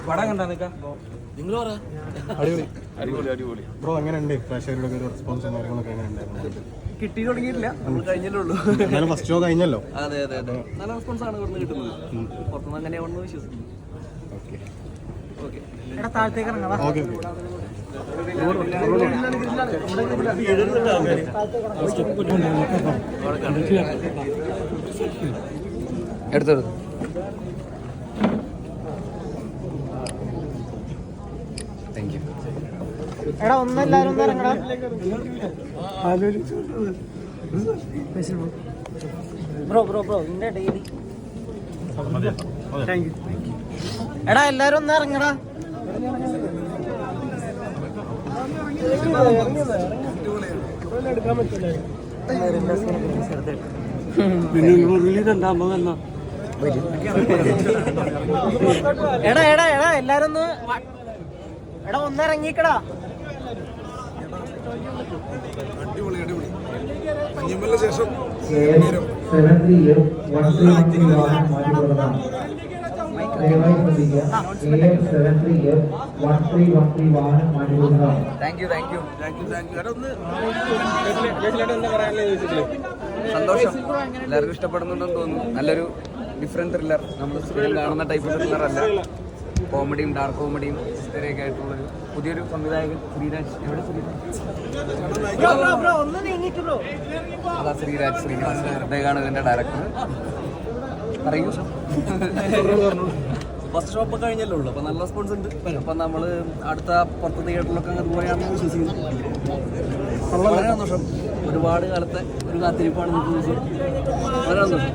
പടം കണ്ടാ നിങ്ങൾ ബ്രോ എങ്ങനെയുണ്ട് പ്രേക്ഷകരുടെ ഒരു റെസ്പോൺസും കാര്യങ്ങളൊക്കെ എങ്ങനെയുണ്ടായിരുന്നു? കിട്ടി തുടങ്ങിയിട്ടില്ല, നമ്മൾ കഴിഞ്ഞല്ലേ ഉള്ളൂ. ഫസ്റ്റ് ഷോ കഴിഞ്ഞല്ലോ. അതെ അതെ അതെ, നല്ല റെസ്പോൺസ് ആണ് ഇവിടുന്ന് കിട്ടുന്നത്. പുറത്തുനിന്ന് അങ്ങനെയാണെന്ന് വിശ്വസിക്കുന്നു. എടുത്തോളൂ. Thank you. എടാ ഒന്നെല്ലാരും ഇറങ്ങടാ. ബ്രോ ബ്രോ ബ്രോ നിന്റെ ഡെയിലി എടാ എല്ലാരും ഒന്ന് ഇറങ്ങടാ. എടാ എടാ എടാ എല്ലാരും ഒന്ന് എടാ ഒന്നിറങ്ങിക്കടാ. ശേഷം സന്തോഷം, എല്ലാവർക്കും ഇഷ്ടപ്പെടുന്നുണ്ടെന്ന് തോന്നുന്നു. നല്ലൊരു ഡിഫറെന്റ് ത്രില്ലർ, നമ്മൾ സ്ഥിരം കാണുന്ന ടൈപ്പ് ത്രില്ലർ അല്ല. കോമഡിയും ഡാർക്ക് കോമഡിയും ഇത്രയൊക്കെ ആയിട്ടുള്ളൊരു പുതിയൊരു സംവിധായകൻ ശ്രീരാജ്. എവിടെ അതാ ശ്രീരാജ് അദ്ദേഹമാണ് ഇതിന്റെ ഡയറക്ടർ. പറയൂ. ഫസ്റ്റ് ഷോപ്പ് കഴിഞ്ഞല്ലേ ഉള്ളൂ, അപ്പൊ നല്ല റെസ്പോൺസ് ഉണ്ട്. അപ്പൊ നമ്മള് അടുത്ത പുറത്ത് തിയേറ്ററിലൊക്കെ അതുപോലെയാണെന്ന് വിശ്വസിക്കുന്നു. വളരെ സന്തോഷം. ഒരുപാട് കാലത്തെ ഒരു കാത്തിരിപ്പാണ് നമുക്ക് വിശ്വസിച്ചത്. വളരെ സന്തോഷം.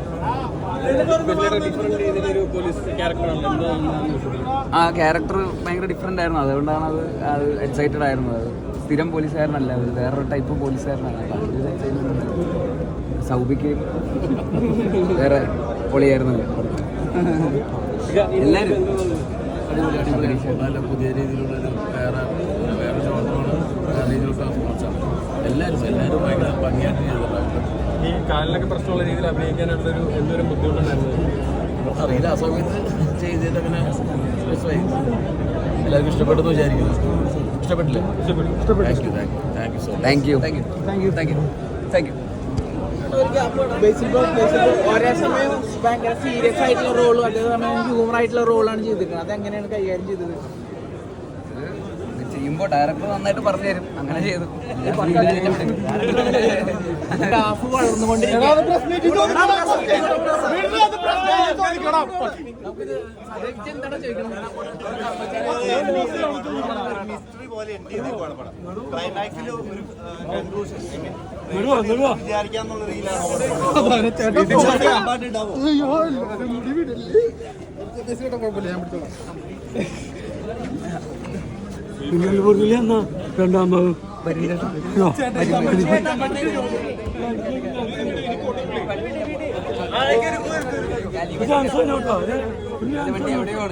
ആ ക്യാരക്ടർ ഭയങ്കര ഡിഫറെൻ്റ് ആയിരുന്നു, അതുകൊണ്ടാണ് അത് എക്സൈറ്റഡ് ആയിരുന്നു. അത് സ്ഥിരം പോലീസുകാരനല്ല, അത് വേറൊരു ടൈപ്പ് പോലീസുകാരനാണ്. സൗബിക്ക് വേറെ പൊളിയായിരുന്നല്ലോ. എല്ലാവരും അടിപൊളി അടിപൊളി നല്ല പുതിയ രീതിയിലുള്ളൊരു വേറെ ജോണറാണ്, വേറെ രീതിയിലുള്ള റെസ്പോൺസാണ്. എല്ലാവരും ഭയങ്കര ഭംഗിയായിട്ട് ചെയ്തിട്ടുണ്ട്. ഈ കാലിനൊക്കെ പ്രശ്നമുള്ള രീതിയിൽ അഭിനയിക്കാനുള്ളൊരു എന്തൊരു ബുദ്ധിമുട്ടുണ്ടായിരുന്നു അറിയില്ല. ആ സമയത്ത് ചെയ്തിട്ട് അങ്ങനെ സ്പെസിഫൈ എല്ലാവർക്കും ഇഷ്ടപ്പെട്ടെന്ന് വിചാരിക്കുന്നു. ഇഷ്ടപ്പെട്ടില്ലേ? Thank you. ഒരേ സമയം ഭയങ്കര സീരിയസ് ആയിട്ടുള്ള റോളും അതേസമയം ഹ്യൂമർ ആയിട്ടുള്ള റോളാണ് ചെയ്തിരിക്കുന്നത്. അതെങ്ങനെയാണ് കൈകാര്യം ചെയ്തത്? ചെയ്യുമ്പോൾ ഡയറക്ടർ നന്നായിട്ട് പറഞ്ഞു തരും, അങ്ങനെ ചെയ്തു. രണ്ടാമത് എവിടെയോ